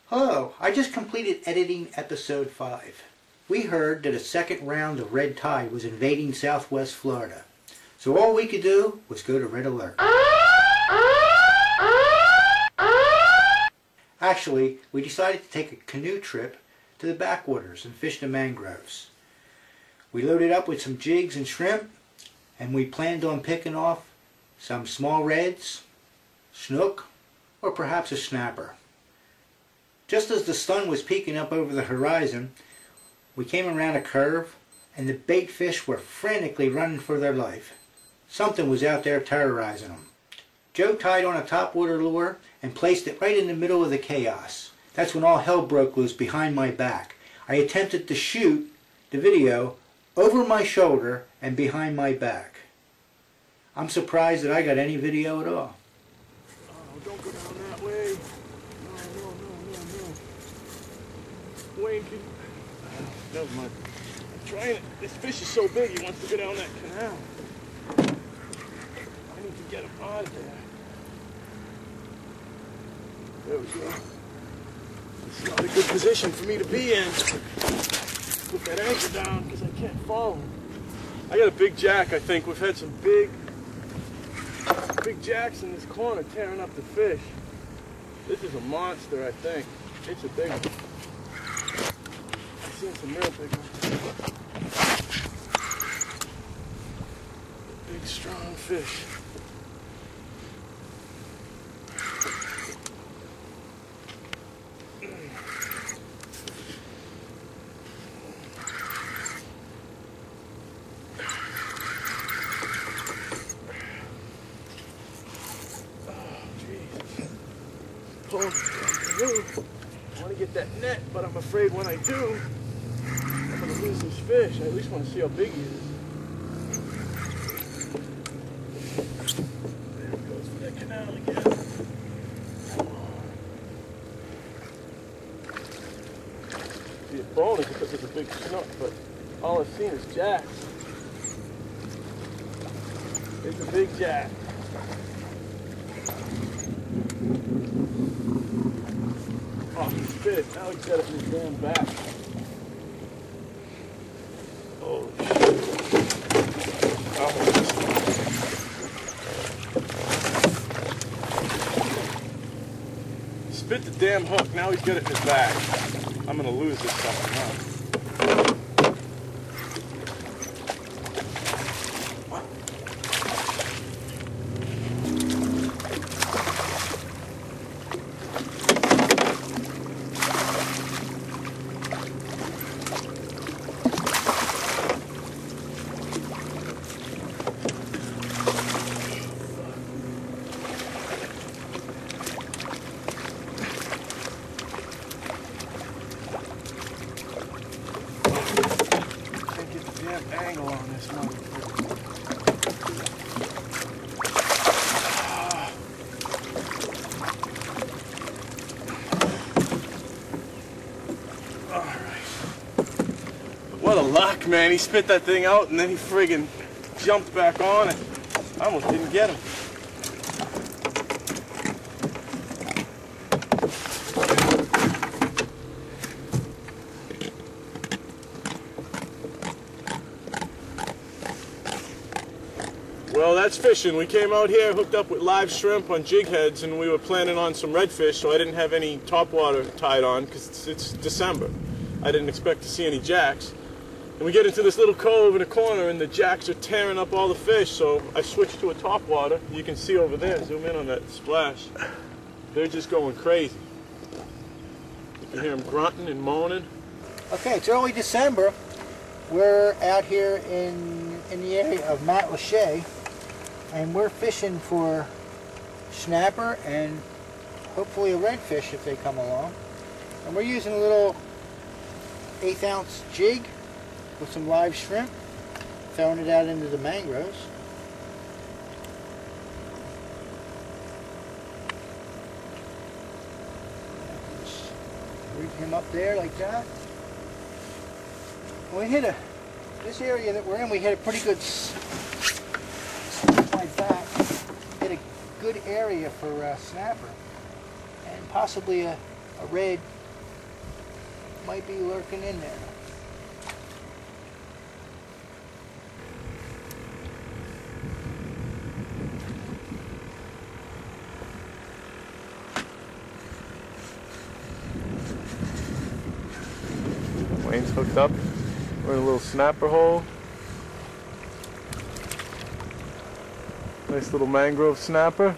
Hello, I just completed editing episode 5. We heard that a second round of red tide was invading southwest Florida. So all we could do was go to red alert. Actually, we decided to take a canoe trip to the backwaters and fish the mangroves. We loaded up with some jigs and shrimp, and we planned on picking off some small reds, snook, or perhaps a snapper. Just as the sun was peeking up over the horizon, we came around a curve and the bait fish were frantically running for their life. Something was out there terrorizing them. Joe tied on a topwater lure and placed it right in the middle of the chaos. That's when all hell broke loose behind my back. I attempted to shoot the video over my shoulder and behind my back. I'm surprised that I got any video at all. Oh, don't go down that way. No. Wayne, can you... Never mind. I'm trying it. This fish is so big, he wants to go down that canal. I need to get him out of there. There we go. It's not a good position for me to be in. Put that anchor down because I can't follow him. I got a big jack, I think. We've had some big jacks in this corner tearing up the fish. This is a monster, I think. It's a big one. I've seen some real big ones. Big, strong fish. I want to get that net, but I'm afraid when I do, I'm going to lose this fish. I at least want to see how big he is. There it goes for that canal again. Come on. See, it's bony because it's a big snook, but all I've seen is jacks. It's a big jack. Oh, he's fit. Now he's got it in his damn back. Oh, shit. Spit the damn hook. Now he's got it in his back. I'm going to lose this stuff now. Angle on this motherfucker. Alright. What a luck, man. He spit that thing out and then he friggin' jumped back on it. I almost didn't get him. Well, that's fishing. We came out here, hooked up with live shrimp on jig heads, and we were planning on some redfish, so I didn't have any topwater tied on because it's December. I didn't expect to see any jacks. And we get into this little cove in a corner, and the jacks are tearing up all the fish, so I switched to a topwater. You can see over there, zoom in on that splash. They're just going crazy. You can hear them grunting and moaning. Okay, it's early December. We're out here in the area of Matlacha. And we're fishing for snapper and hopefully a redfish if they come along. And we're using a little 1/8 ounce jig with some live shrimp, throwing it out into the mangroves. Just rig him up there like that. And we hit this area that we're in, we hit a pretty good like that, hit a good area for snapper and possibly a red might be lurking in there. Wayne's hooked up. We're in a little snapper hole. Nice little mangrove snapper.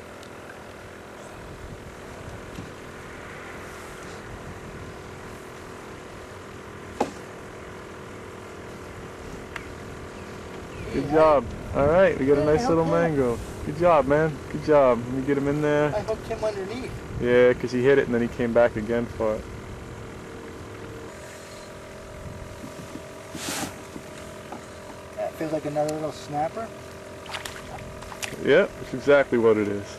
Good job. All right, we got a nice little mangrove. Good job, man. Good job. Let me get him in there. I hooked him underneath. Yeah, because he hit it and then he came back again for it. That feels like another little snapper. Yeah, that's exactly what it is.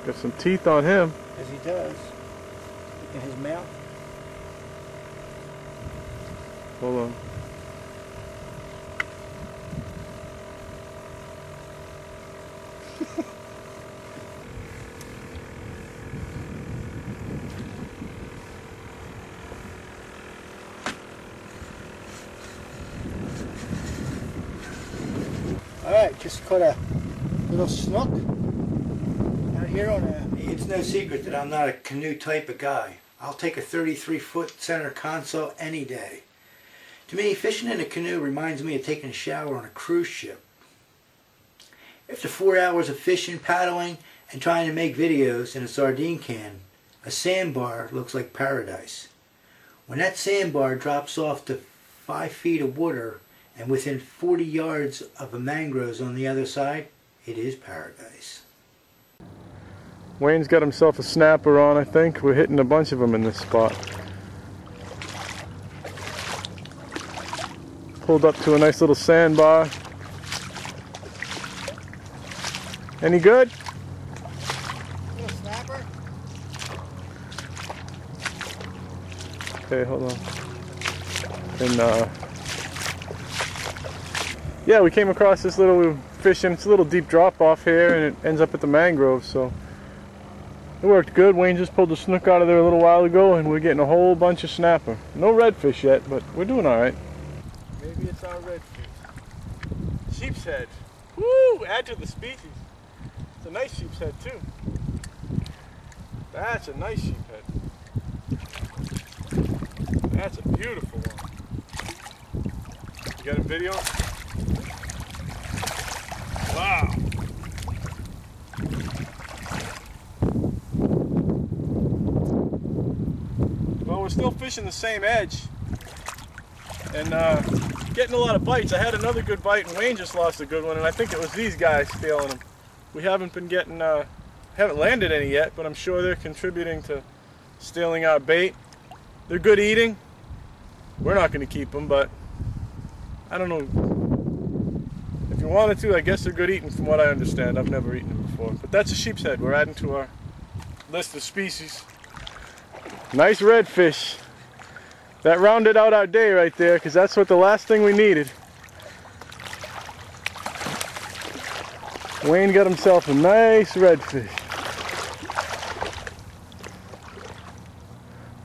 Got some teeth on him. As he does. In his mouth. Hold on. Alright, just caught a little snook out here on a... It's no secret that I'm not a canoe type of guy. I'll take a 33-foot center console any day. To me, fishing in a canoe reminds me of taking a shower on a cruise ship. After 4 hours of fishing, paddling, and trying to make videos in a sardine can, a sandbar looks like paradise. When that sandbar drops off to 5 feet of water and within 40 yards of a mangroves on the other side, it is paradise. Wayne's got himself a snapper on, I think. We're hitting a bunch of them in this spot. Pulled up to a nice little sandbar. Any good? Little snapper? Okay, hold on. And yeah, we came across this little fishing. It's a little deep drop off here, and it ends up at the mangroves. So it worked good. Wayne just pulled the snook out of there a little while ago, and we're getting a whole bunch of snapper. No redfish yet, but we're doing all right. Maybe it's our redfish. Sheepheads. Woo! Add to the species. It's a nice sheephead too. That's a nice sheephead. That's a beautiful one. You got a video? Wow. Well, we're still fishing the same edge and getting a lot of bites. I had another good bite and Wayne just lost a good one, and I think it was these guys stealing them. We haven't been getting, haven't landed any yet, but I'm sure they're contributing to stealing our bait. They're good eating. We're not going to keep them, but I don't know. If you wanted to, I guess they're good eating from what I understand. I've never eaten them before. But that's a sheephead. We're adding to our list of species. Nice redfish. That rounded out our day right there, because that's what the last thing we needed. Wayne got himself a nice redfish.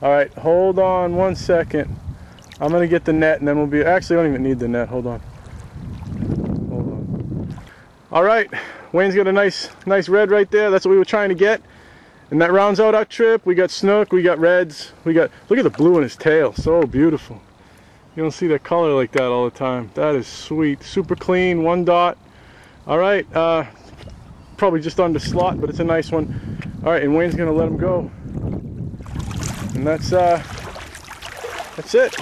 Alright, hold on 1 second. I'm going to get the net and then we'll be... Actually, I don't even need the net. Hold on. Alright, Wayne's got a nice red right there. That's what we were trying to get. And that rounds out our trip. We got snook, we got reds, we got... Look at the blue in his tail. So beautiful. You don't see that color like that all the time. That is sweet. Super clean, 1 dot. Alright, probably just under slot, but it's a nice one. Alright, and Wayne's going to let him go. And that's it.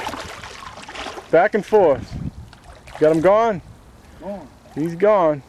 Back and forth. Got him gone? Gone. He's gone.